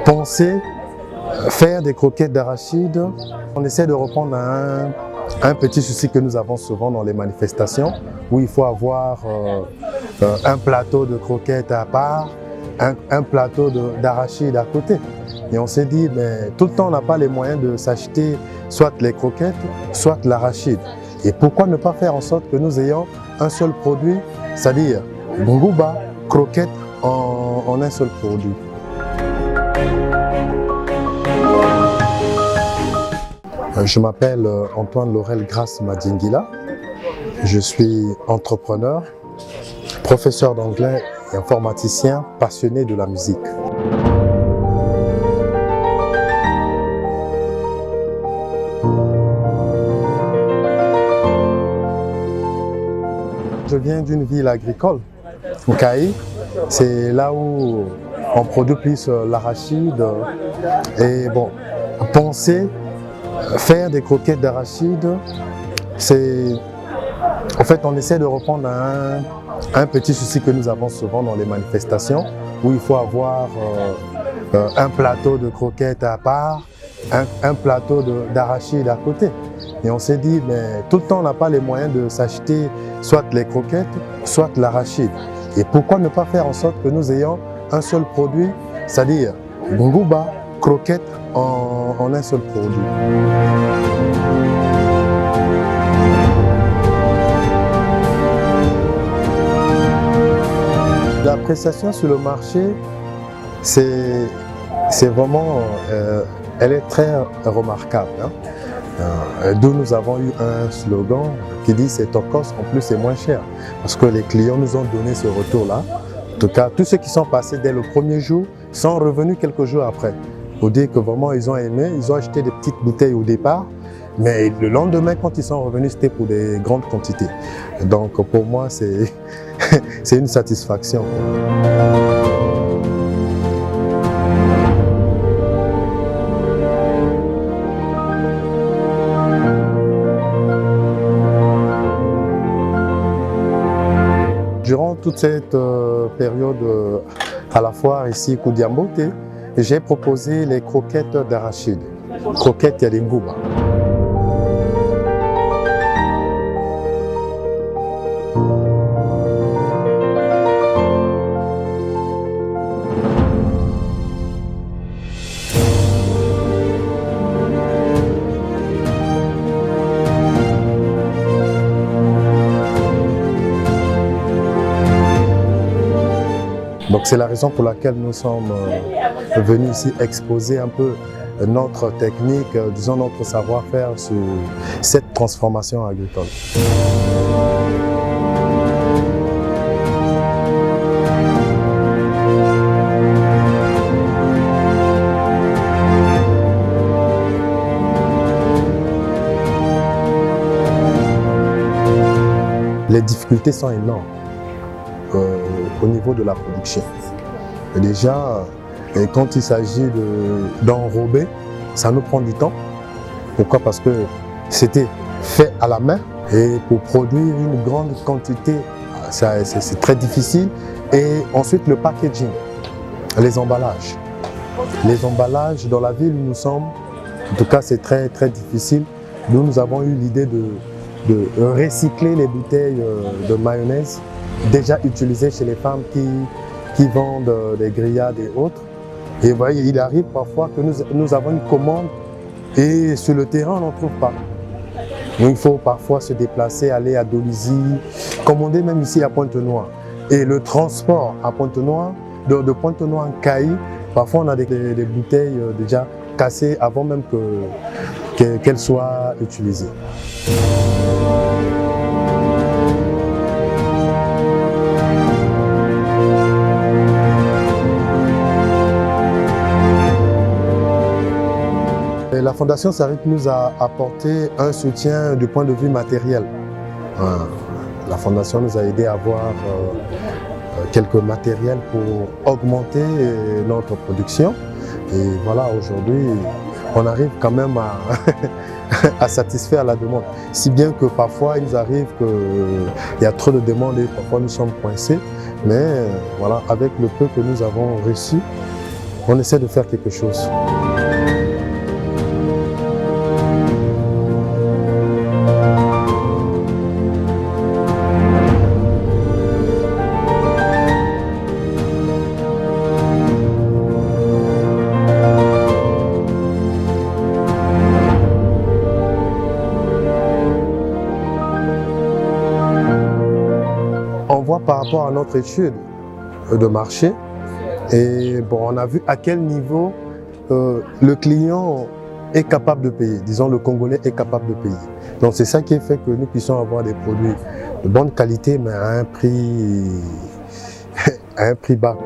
penser faire des croquettes d'arachide. On essaie de répondre à un petit souci que nous avons souvent dans les manifestations, où il faut avoir un plateau de croquettes à part, un plateau d'arachide à côté. Et on s'est dit, mais tout le temps on n'a pas les moyens de s'acheter soit les croquettes, soit l'arachide. Et pourquoi ne pas faire en sorte que nous ayons un seul produit, c'est-à-dire Ngouba, croquettes en un seul produit. Je m'appelle Antoine Laurel Grace Madingila. Je suis entrepreneur, professeur d'anglais et informaticien passionné de la musique. Je viens d'une ville agricole, Nkaï. C'est là où on produit plus l'arachide. Et bon, penser faire des croquettes d'arachide, c'est... En fait, on essaie de répondre à un petit souci que nous avons souvent dans les manifestations, où il faut avoir un plateau de croquettes à part, un plateau d'arachide à côté. Et on s'est dit, mais tout le temps on n'a pas les moyens de s'acheter soit les croquettes, soit l'arachide. Et pourquoi ne pas faire en sorte que nous ayons un seul produit, c'est-à-dire Ngouba, croquettes en un seul produit. L'appréciation sur le marché, c'est vraiment, elle est très remarquable. D'où nous avons eu un slogan qui dit c'est Tokos, en plus c'est moins cher. Parce que les clients nous ont donné ce retour-là. En tout cas, tous ceux qui sont passés dès le premier jour sont revenus quelques jours après. Pour dire que vraiment ils ont aimé, ils ont acheté des petites bouteilles au départ, mais le lendemain quand ils sont revenus c'était pour des grandes quantités. Donc pour moi c'est une satisfaction. Durant toute cette période à la foire ici, Koudiambote, j'ai proposé les croquettes d'arachide, croquettes Ngouba. Donc c'est la raison pour laquelle nous sommes venus ici exposer un peu notre technique, disons notre savoir-faire sur cette transformation agricole. Les difficultés sont énormes au niveau de la production. Et déjà, quand il s'agit d'enrober, ça nous prend du temps. Pourquoi? Parce que c'était fait à la main et pour produire une grande quantité, c'est très difficile. Et ensuite le packaging, les emballages. Les emballages dans la ville où nous sommes, en tout cas c'est très difficile. Nous avons eu l'idée de recycler les bouteilles de mayonnaise déjà utilisées chez les femmes qui vendent des grillades et autres. Et vous voyez, il arrive parfois que nous avons une commande et sur le terrain on n'en trouve pas. Donc il faut parfois se déplacer, aller à Dolisie, commander même ici à Pointe-Noire. Et le transport à Pointe-Noire, de Pointe-Noire en Nkaï, parfois on a des bouteilles déjà cassées avant même qu'elles soient utilisées. La Fondation Sarik nous a apporté un soutien du point de vue matériel. La Fondation nous a aidé à avoir quelques matériels pour augmenter notre production. Et voilà, aujourd'hui, on arrive quand même à satisfaire la demande. Si bien que parfois, il nous arrive qu'il y a trop de demandes et parfois nous sommes coincés. Mais voilà, avec le peu que nous avons reçu, on essaie de faire quelque chose. On voit par rapport à notre étude de marché, et bon, on a vu à quel niveau le client est capable de payer. Disons, le Congolais est capable de payer. Donc c'est ça qui fait que nous puissions avoir des produits de bonne qualité, mais à un prix bas.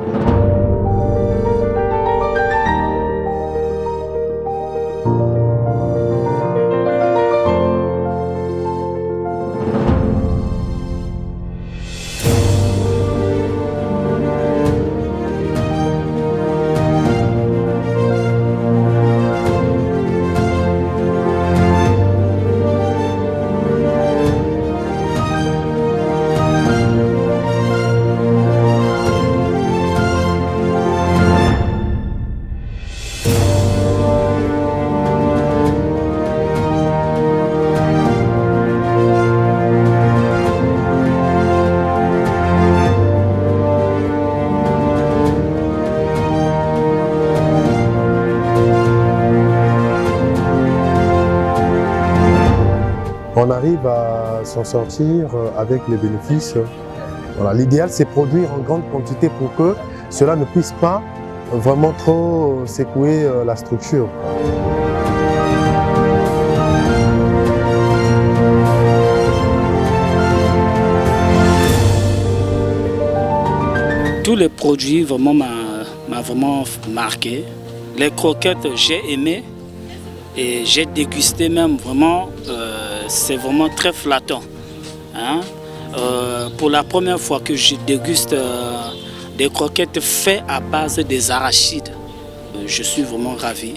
On arrive à s'en sortir avec les bénéfices. Voilà. L'idéal, c'est produire en grande quantité pour que cela ne puisse pas vraiment trop secouer la structure. Tous les produits vraiment m'a vraiment marqué. Les croquettes, j'ai aimé et j'ai dégusté même vraiment. C'est vraiment très flattant. Hein? Pour la première fois que je déguste des croquettes faites à base des arachides, je suis vraiment ravi.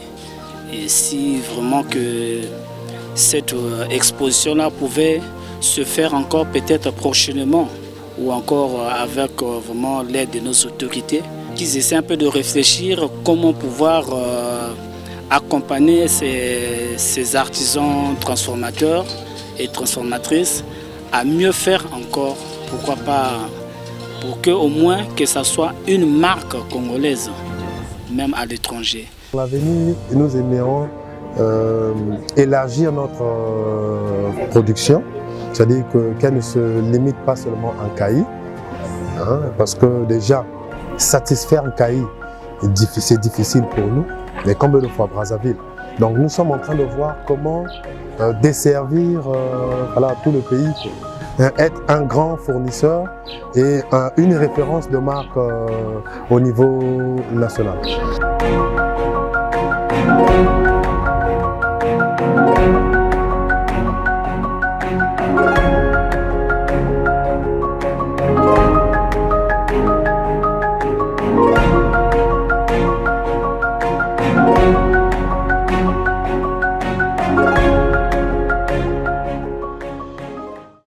Et si vraiment que cette exposition-là pouvait se faire encore peut-être prochainement, ou encore avec vraiment l'aide de nos autorités, qu'ils essaient un peu de réfléchir comment pouvoir accompagner ces artisans transformateurs et transformatrices à mieux faire encore, pourquoi pas, pour que au moins que ça soit une marque congolaise, même à l'étranger. À l'avenir, nous aimerions élargir notre production, c'est-à-dire qu'elle ne se limite pas seulement en Kayi, hein, parce que déjà, satisfaire un Kayi, c'est difficile pour nous, mais combien de fois Brazzaville. Donc nous sommes en train de voir comment desservir voilà, tout le pays, être un grand fournisseur et une référence de marque au niveau national.